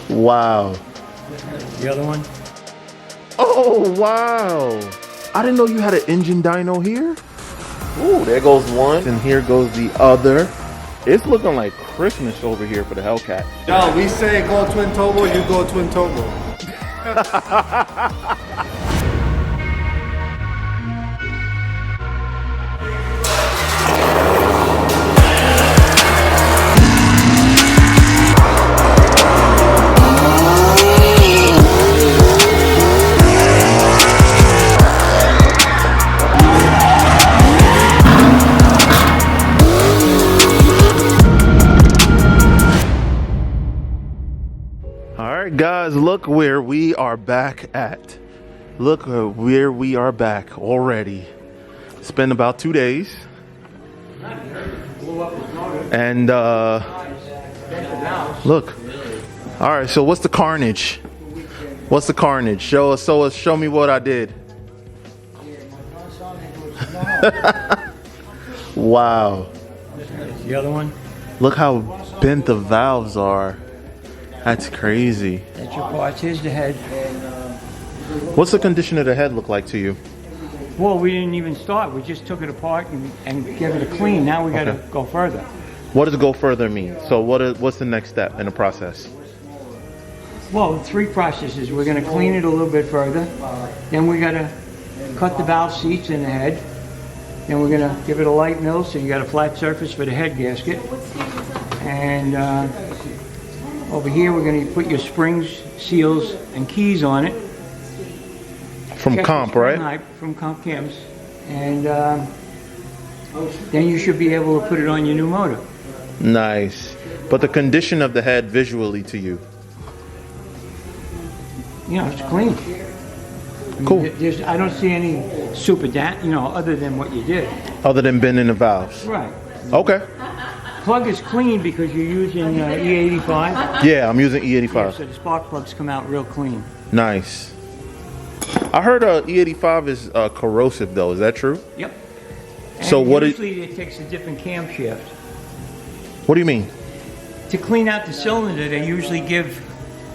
Wow. The other one? Oh, wow. I didn't know you had an engine dyno here. Ooh, there goes one. And here goes the other. It's looking like Christmas over here for the Hellcat. Yo, we say go twin turbo, you go twin turbo. Guys, look where we are back at. Look where we are back already. It's been about 2 days. And look. All right, so what's the carnage? What's the carnage? Show me what I did. Wow. The other one? Look how bent the valves are. That's crazy. That's your parts. Here's the head. What's the condition of the head look like to you? Well, we didn't even start. We just took it apart and gave it a clean. Now we got to go further. What does go further mean? So what's the next step in the process? Well, 3 processes. We're going to clean it a little bit further. Then we got to cut the valve seats in the head. Then we're going to give it a light mill so you got a flat surface for the head gasket. And over here, we're going to put your springs, seals, and keys on it. From Comp, right? From Comp Cams. And then you should be able to put it on your new motor. Nice. But the condition of the head visually to you? You know, it's clean. Cool. I don't see any super other than what you did. Other than bending the valves? Right. Okay. Plug is clean because you're using E85. Yeah, I'm using E85. Yeah, so the spark plugs come out real clean. Nice. I heard E85 is corrosive though. Is that true? Yep. So and what? Usually it takes a different camshaft. What do you mean? To clean out the cylinder, they usually give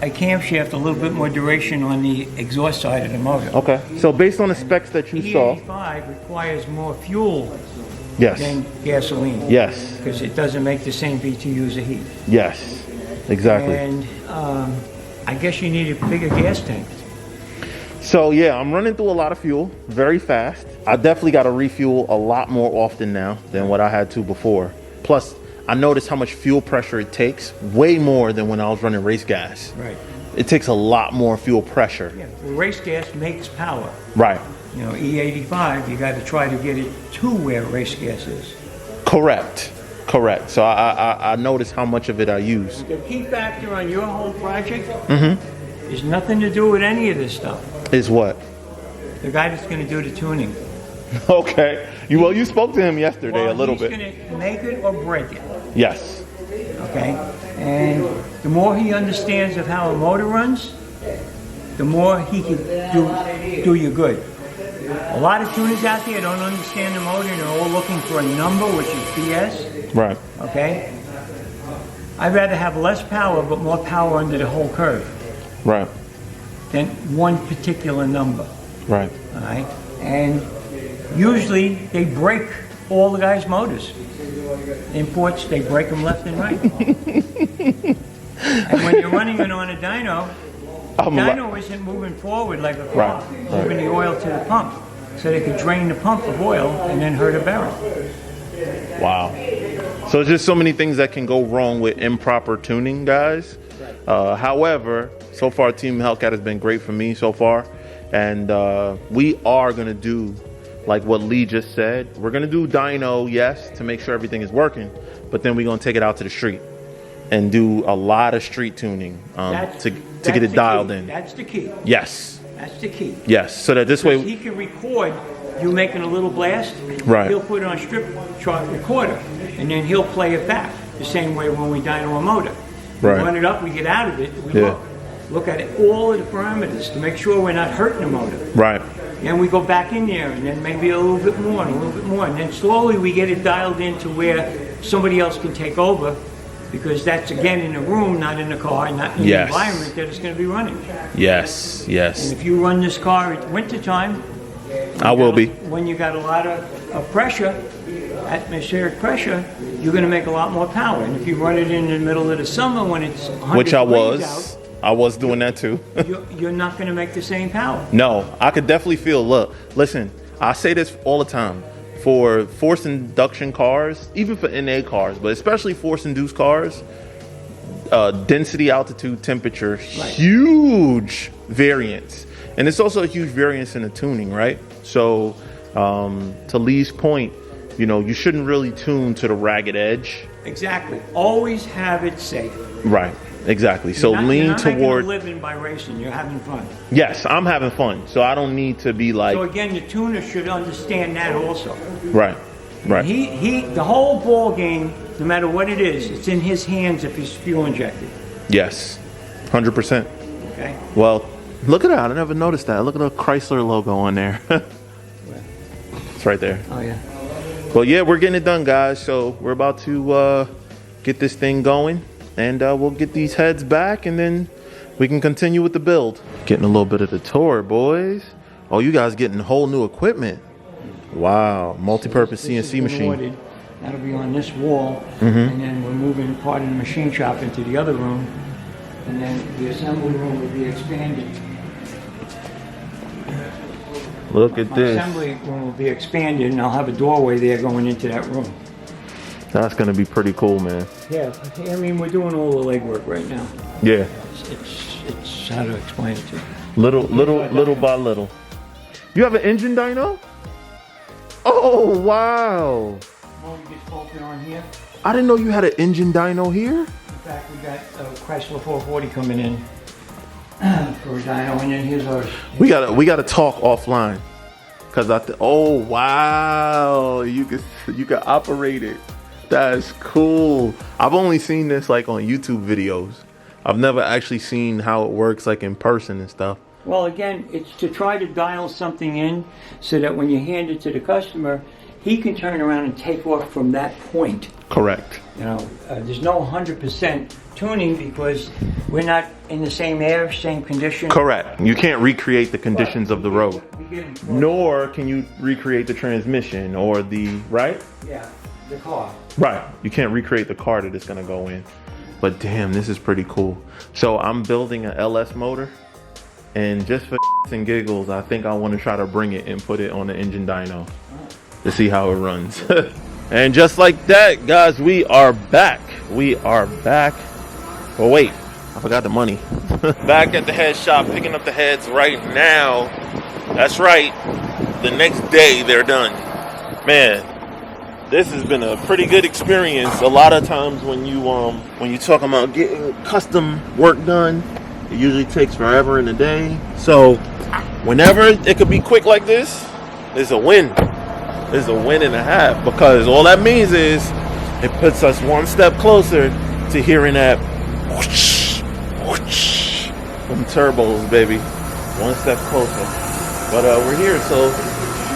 a camshaft a little bit more duration on the exhaust side of the motor. Okay. So based on the specs that you saw, E85 requires more fuel. Yes. Than gasoline. Yes. Because it doesn't make the same BTUs of heat. Yes. Exactly. And I guess you need a bigger gas tank. So yeah, I'm running through a lot of fuel very fast. I definitely got to refuel a lot more often now than what I had to before. Plus, I noticed how much fuel pressure it takes, way more than when I was running race gas. Right. It takes a lot more fuel pressure. Yeah, well, race gas makes power. Right. You know, E85, you got to try to get it to where race gas is. Correct. Correct. So I noticed how much of it I use. The key factor on your whole project is nothing to do with any of this stuff. Is what? The guy that's going to do the tuning. Okay. You spoke to him yesterday a little bit. He's going to make it or break it. Yes. Okay? And the more he understands of how a motor runs, the more he can do you good. A lot of tuners out there don't understand the motor and they're all looking for a number, which is BS. Right. Okay? I'd rather have less power, but more power under the whole curve. Right. Than one particular number. Right. All right? And usually they break all the guys' motors. Imports, they break them left and right. And when you're running it on a dyno, dyno isn't moving forward like a car, moving the oil to the pump, so they could drain the pump of oil and then hurt a barrel. Wow. So there's just so many things that can go wrong with improper tuning, guys. However, so far Team Hellcat has been great for me so far, and we are going to do like what Lee just said. We're going to do dyno, yes, to make sure everything is working, but then we're going to take it out to the street and do a lot of street tuning to get it dialed in. That's the key. Yes. That's the key. Yes, so that this way he can record you making a little blast. Right. He'll put it on a strip chart recorder, and then he'll play it back the same way when we dyno a motor. Right. We run it up, we get out of it, we look at it, all of the parameters to make sure we're not hurting the motor. Right. Then we go back in there, and then maybe a little bit more, and a little bit more, and then slowly we get it dialed into where somebody else can take over because that's again in the room, not in the car, not in Yes. the environment that it's going to be running. Yes, And yes. if you run this car at wintertime, I will be. when you got a lot of pressure, atmospheric pressure, you're going to make a lot more power. And if you run it in the middle of the summer when it's 100 Which I degrees was. I was doing that too. out, you're not going to make the same power. No, I could definitely feel. Look, listen, I say this all the time. For forced induction cars, even for NA cars, but especially forced induced cars, density, altitude, temperature, huge variance. And it's also a huge variance in the tuning, right? So to Lee's point, you know, you shouldn't really tune to the ragged edge. Exactly. Always have it safe. Right, exactly. So You're lean not toward, making a living by racing. You're having fun. yes, I'm having fun. So I don't need to be like, So again, the tuner should understand that also. right, right. The whole ball game, no matter what it is, it's in his hands if he's fuel injected. Yes, 100%. Okay. Well, look at that. I never noticed that. Look at the Chrysler logo on there. It's right there. Oh yeah. Well, yeah, we're getting it done, guys. So we're about to get this thing going, and we'll get these heads back, and then we can continue with the build. Getting a little bit of the tour, boys. Oh, you guys getting whole new equipment. Wow, multi-purpose This CNC is machine. ordered. That'll be on this wall, Mm-hmm. and then we're moving part of the machine shop into the other room, and then the assembly room will be expanded. Look at My this. assembly room will be expanded, and I'll have a doorway there going into that room. That's gonna be pretty cool, man. Yeah, I mean, we're doing all the legwork right now. Yeah, It's how to explain it to you. little by little. You have an engine dyno? Oh wow! Oh, we just bolted on here. I didn't know you had an engine dyno here. In fact, we got a Chrysler 440 coming in for a dyno, and then here's ours. We gotta talk offline, cause oh wow, you can operate it. That's cool. I've only seen this like on YouTube videos. I've never actually seen how it works like in person and stuff. Well, again, it's to try to dial something in so that when you hand it to the customer, he can turn around and take off from that point. Correct. You know, there's no 100% tuning because we're not in the same air, same condition. Correct. You can't recreate the conditions of the road, We get him- nor can you recreate the transmission or right. Yeah, the car. Right. You can't recreate the car that it's gonna go in. But damn, this is pretty cool. So I'm building an LS motor, and just for and giggles, I think I want to try to bring it and put it on the engine dyno to see how it runs. And just like that, guys, we are back. We are back. Oh wait, I forgot the money. Back at the head shop, picking up the heads right now. That's right. The next day they're done. Man, this has been a pretty good experience. A lot of times when you talk about getting custom work done, it usually takes forever in a day. So whenever it could be quick like this, it's a win. It's a win and a half, because all that means is it puts us one step closer to hearing that whoosh, whoosh from turbos, baby. One step closer. But we're here, so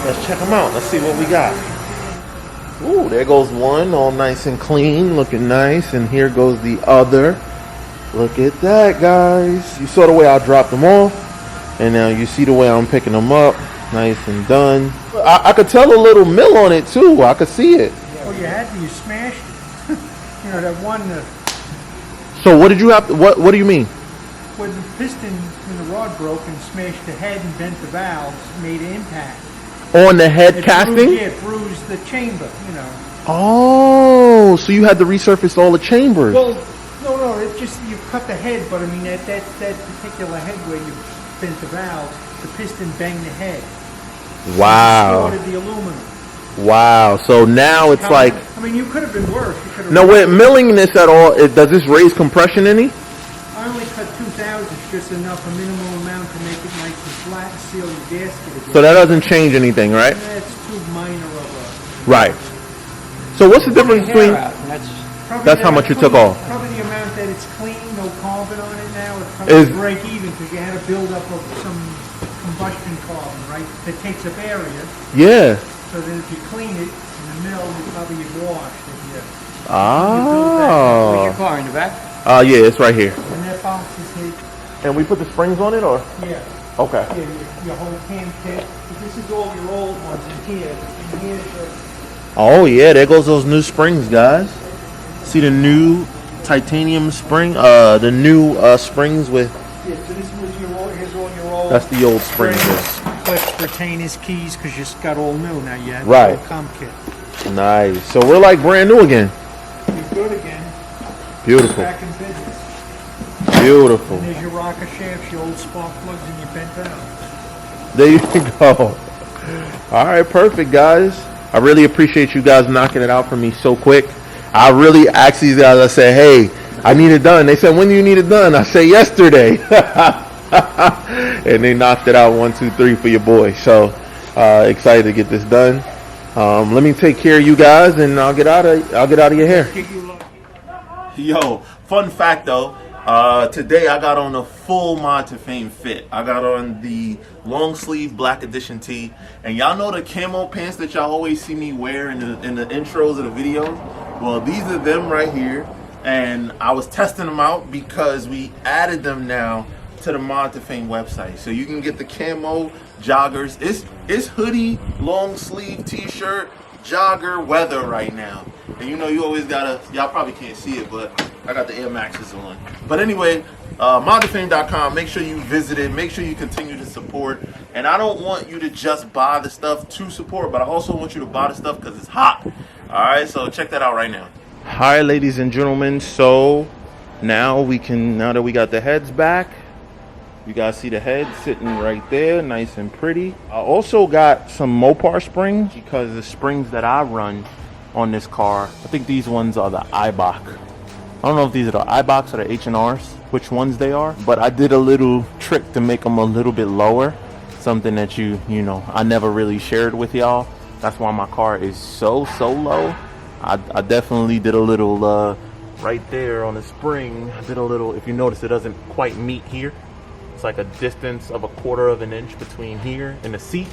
let's check them out. Let's see what we got. Ooh, there goes one, all nice and clean, looking nice. And here goes the other. Look at that, guys. You saw the way I dropped them off, and now you see the way I'm picking them up. Nice and done. I could tell a little mill on it too. I could see it. Oh, you had to. You smashed it. You know, that one, So what did you have to, what do you mean? when the piston in the rod broke and smashed the head and bent the valves, made an impact. On the head It casting? Bruised, yeah, it bruised the chamber, you know. Oh, so you had to resurface all the chambers. Well, no, it just, you cut the head, but I mean, that particular head where you bent the valves, the piston banged the head. Wow. Distorted the aluminum. Wow. So now it's like, I mean, you could have been worse. You could have no, with milling this at all, does this raise compression any? I only cut 2,000, just enough, a minimal amount to make it nice and flat and seal the gasket again. So that doesn't change anything, right? That's too minor of Right. So what's the difference Hair between, out, and that's Probably That's how that much you clean- took off. Probably the amount that it's clean, no carbon on it now. It's probably Is- break even because you had a buildup of some combustion carbon, right? That takes up area. yeah. So then if you clean it in the mill, you probably get washed. If you, where's your Oh. car? car in the back. Yeah, it's right here. And that box is his. And we put the springs on it, or? Yeah. Okay. Yeah, your whole cam kit. But this is all your old ones in here. In here's your. Oh yeah, there goes those new springs, guys. See the new titanium spring, the new springs with. Yeah, so this was your old. Here's all your old. That's the old springs. Clips, retainers, keys, because you just got all new now. You have Right. your whole com kit. Nice. So we're like brand new again. You're good again. Beautiful. Back in business. Beautiful. And there's your rocker shafts, your old spark plugs, and your bent valves. There you go. All right, perfect, guys. I really appreciate you guys knocking it out for me so quick. I really asked these guys, I said, hey, I need it done. They said, when do you need it done? I said, yesterday. And they knocked it out 1, 2, 3 for your boy. So excited to get this done. Let me take care of you guys, and I'll get out of your hair. Yo, fun fact though. Today I got on a full Mod2Fame fit. I got on the long sleeve black edition tee, and y'all know the camo pants that y'all always see me wear in the intros of the videos. Well, these are them right here, and I was testing them out because we added them now to the Mod2Fame website, so you can get the camo joggers. It's hoodie, long sleeve t-shirt, jogger weather right now. And you know you always gotta, y'all probably can't see it, but I got the Air Maxes on. But anyway, Mod2Fame.com, make sure you visit it, make sure you continue to support. And I don't want you to just buy the stuff to support, but I also want you to buy the stuff because it's hot. Alright, so check that out right now. Hi ladies and gentlemen, so now that we got the heads back, you guys see the head sitting right there, nice and pretty. I also got some Mopar springs because the springs that I run on this car, I think these ones are the Ibach. I don't know if these are the Ibachs or the H&Rs, which ones they are, but I did a little trick to make them a little bit lower, something that you know, I never really shared with y'all. That's why my car is so low. I definitely did a little right there on the spring. I did a little, if you notice, it doesn't quite meet here. It's like a distance of 1/4 of an inch between here and the seat.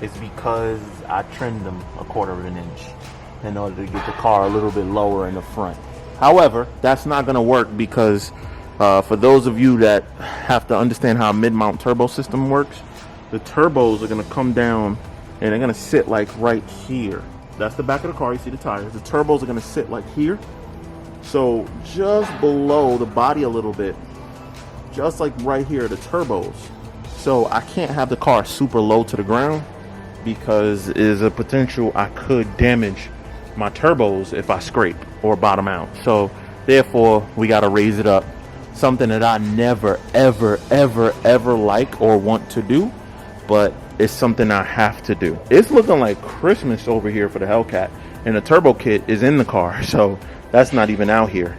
It's because I trimmed them 1/4 of an inch in order to get the car a little bit lower in the front. However, that's not going to work because for those of you that have to understand how a mid-mount turbo system works, the turbos are going to come down and they're going to sit like right here. That's the back of the car. You see the tires. The turbos are going to sit like here. So just below the body a little bit, just like right here, the turbos. So I can't have the car super low to the ground because there's a potential I could damage my turbos if I scrape or bottom out. So therefore we got to raise it up, something that I never ever like or want to do, but it's something I have to do. It's looking like Christmas over here for the Hellcat, and the turbo kit is in the car, so that's not even out here,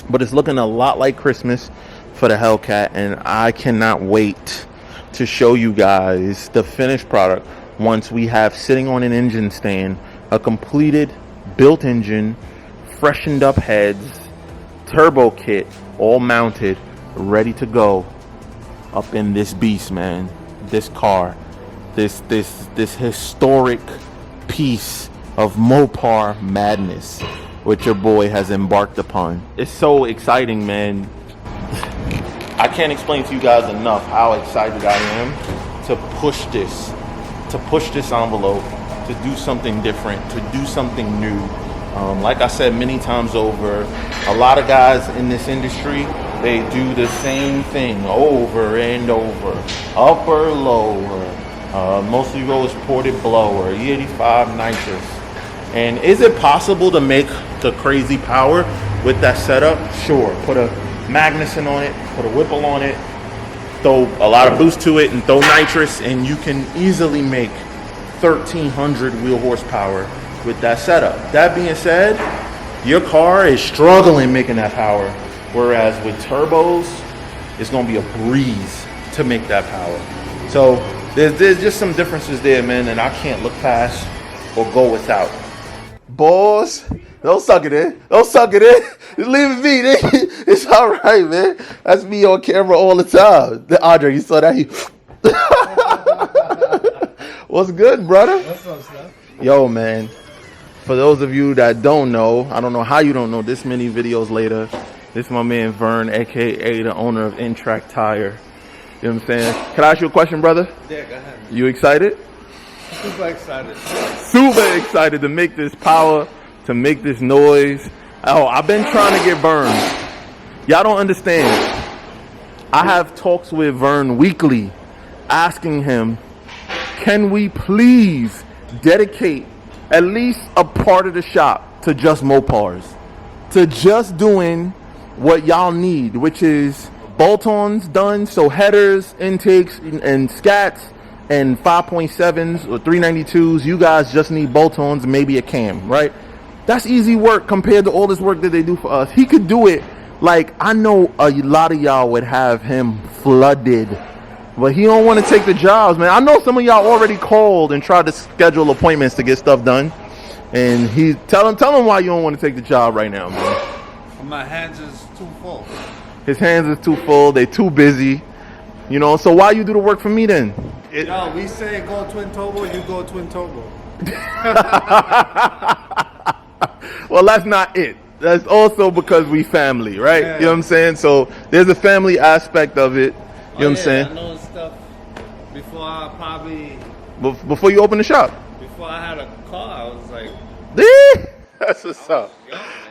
but it's looking a lot like Christmas for the Hellcat, and I cannot wait to show you guys the finished product once we have sitting on an engine stand a completed built engine, freshened up heads, turbo kit, all mounted, ready to go up in this beast, man. This car, this historic piece of Mopar madness which your boy has embarked upon. It's so exciting, man. I can't explain to you guys enough how excited I am to push this envelope, to do something different, to do something new. Like I said many times over, a lot of guys in this industry, they do the same thing over and over. Upper, lower, mostly rose ported blower, E85 nitrous. And is it possible to make the crazy power with that setup? Sure. Put a Magnuson on it, put a Whipple on it, throw a lot of boost to it, and throw nitrous, and you can easily make 1,300 wheel horsepower with that setup. That being said, your car is struggling making that power, whereas with turbos, it's going to be a breeze to make that power. So there's just some differences there, man, and I can't look past or go without. Boys, don't suck it in. Don't suck it in. Just leave it be. It's all right, man. That's me on camera all the time. Andre, you saw that? What's good, brother? What's up, Steph? Yo, man. For those of you that don't know, I don't know how you don't know this many videos later, this is my man Vern, aka the owner of N-Track Tire. You know what I'm saying? Can I ask you a question, brother? Yeah, go ahead. You excited? Super excited. Super excited to make this power, to make this noise. Oh, I've been trying to get Vern. Y'all don't understand. I have talks with Vern weekly, asking him, can we please dedicate at least a part of the shop to just Mopars, to just doing what y'all need, which is bolt-ons done, so headers, intakes, and scats, and 5.7s or 392s. You guys just need bolt-ons, maybe a cam, right? That's easy work compared to all this work that they do for us. He could do it. Like, I know a lot of y'all would have him flooded, but he don't want to take the jobs, man. I know some of y'all already called and tried to schedule appointments to get stuff done, and tell him why you don't want to take the job right now, man. My hands is too full. His hands is too full. They too busy, you know. So why you do the work for me then? Yo, we say go twin turbo, you go twin turbo. Well, that's not it. That's also because we family, right? Yeah. You know what I'm saying? So there's a family aspect of it. You know what I'm saying? I know stuff before I probably... Before you open the shop. Before I had a car, I was like... That's what's up.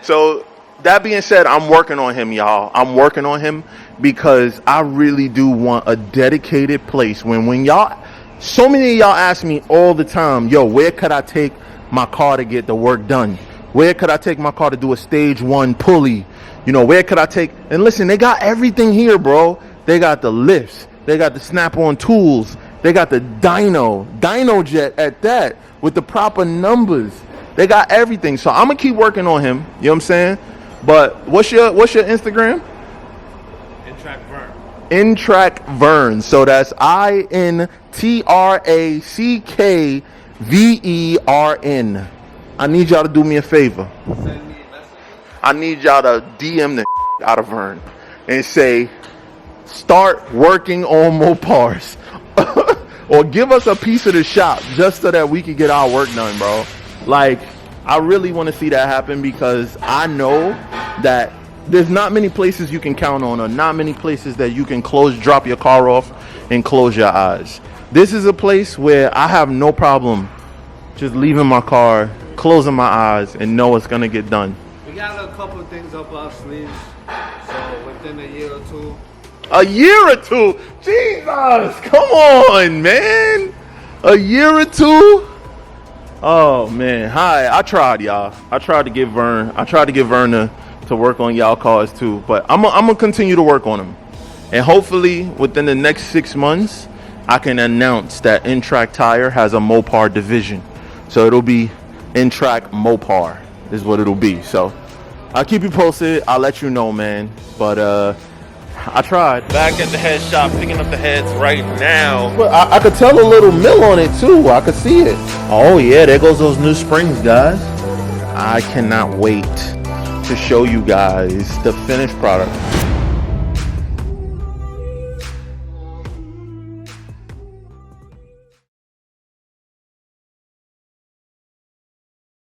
So that being said, I'm working on him, y'all. I'm working on him because I really do want a dedicated place. When y'all... So many of y'all ask me all the time, yo, where could I take my car to get the work done? Where could I take my car to do a stage 1 pulley? You know, where could I take... And listen, they got everything here, bro. They got the lifts. They got the snap-on tools. They got the dyno jet at that, with the proper numbers. They got everything. So I'm going to keep working on him. You know what I'm saying? But what's your Instagram? N-Track Vern. N-Track Vern. So that's INTRACKVERN. I need y'all to do me a favor. Send me a message. I need y'all to DM the out of Vern and say, start working on Mopars. Or give us a piece of the shop just so that we can get our work done, bro. Like, I really want to see that happen because I know that there's not many places you can count on, or not many places that you can drop your car off and close your eyes. This is a place where I have no problem just leaving my car, closing my eyes, and know it's gonna get done. We got a couple of things up our sleeves, so within a year or two. A year or two? Jesus, come on, man. A year or two? Oh man, I tried, y'all. I tried to get Vern to work on y'all cars too, but I'm gonna continue to work on them, and hopefully within the next 6 months I can announce that N-Track Tire has a Mopar division. So it'll be N-Track Mopar is what it'll be. So I'll keep you posted. I'll let you know, man. But I tried. Back at the head shop, picking up the heads right now. But I could tell a little mill on it too. I could see it. Oh yeah, there goes those new springs, guys. I cannot wait to show you guys the finished product.